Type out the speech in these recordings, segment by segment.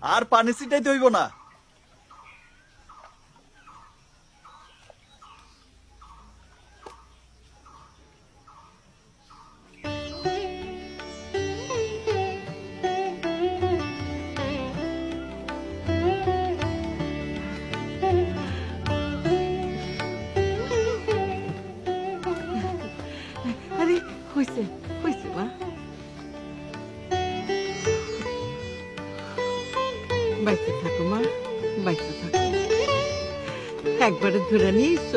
আর পানি ছিটাইতে হইব না। আরে হইছে হইছে মা, বাইতে থাকো মা, বাইতে থাকো। একবারে ধরে নিয়েছ?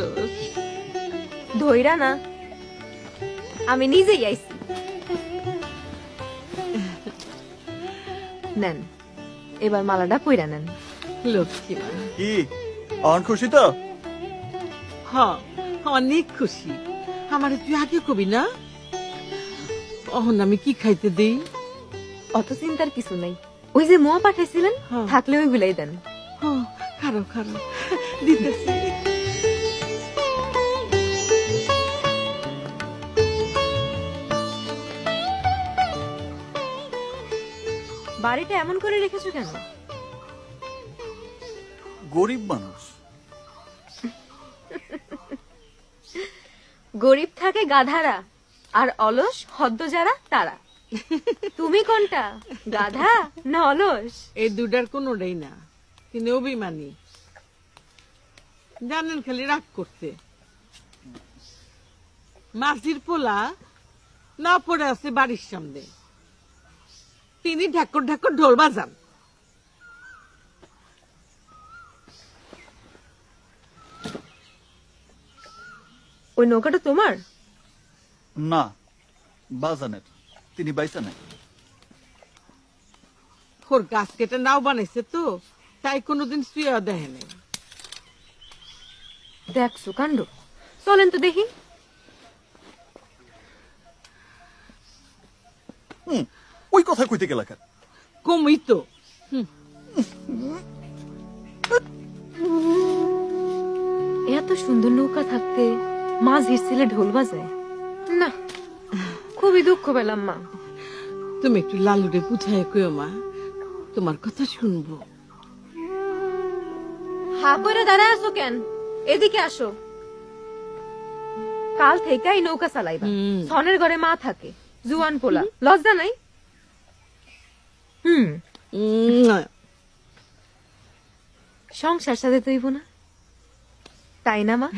ধইরা না, আমি নিজেই আইছি। নেন, এবার মালাটা পইরা নেন। লক্ষ্মী মা। কি অন খুশি তো? হ্যাঁ, অনেক খুশি। আমার তুই আগে কবি না, অহন আমি কি খাইতে দেই? অত চিন্তার কিছু নাই, ওই যে মোয়া পাঠাইছিলেন থাকলে ওই গুলাই দেন। খারো খারো দিতেছি। বাড়িটা এমন করে রেখেছো কেন? গরিব মানুষ। গরিব থাকে গাধারা, আর অলস হদ্দ যারা তারা। তুমি কোনটা, গাধা না অলস? এই দুটার কোনোটাই না, তিনি অভিমানী। জানেন খালি রাগ করতে। মাঝির পোলা না পড়ে আছে বাড়ির সামনে, তিনি ঢাকর ঢাকর ঢোল বাজান। ওই নৌকাটা তোমার? না, বাজানের। তিনি বাইসা নাই। ওর গাছ কেটে নাও বানাইছে তো, তাই কোনোদিন শুয়ে দেখে নাই। দেখছো কাণ্ড, চলেন তো দেখি। ওই কথা কইতে গেলা কেন? কমই তো। এত সুন্দর নৌকা থাকতে মাঝির ছেলে ঢোল বাজায় না, খুবই দুঃখ পেলাম মা। তুমি একটু লালুরে বুঝায় কইও মা, তোমার কথা শুনবো। হা করে দাঁড়ায় আছো কেন? এদিকে আসো। কাল থেকে এই নৌকা চালাইবা। সনের ঘরে মা থাকে, জুয়ান পোলা, লজ্জা নাই? সংসার সাথে তৈব না, তাই না মা?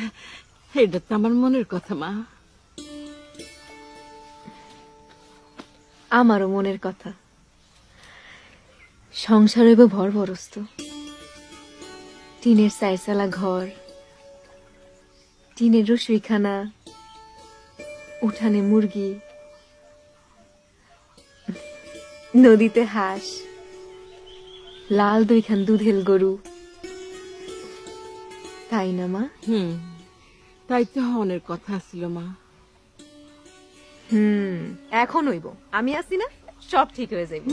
এটা তো আমার মনের কথা মা। আমারও মনের কথা। সংসার হইব ভরভরস্ত, টিনের চারচালা ঘর, টিনের রসুইখানা, উঠানে মুরগি, নদীতে হাঁস, লাল দুইখান দুধেল গরু, তাই না মা? তাই তো হনের কথা ছিল মা। এখন হইব, আমি আছি না, সব ঠিক হয়ে যাইব।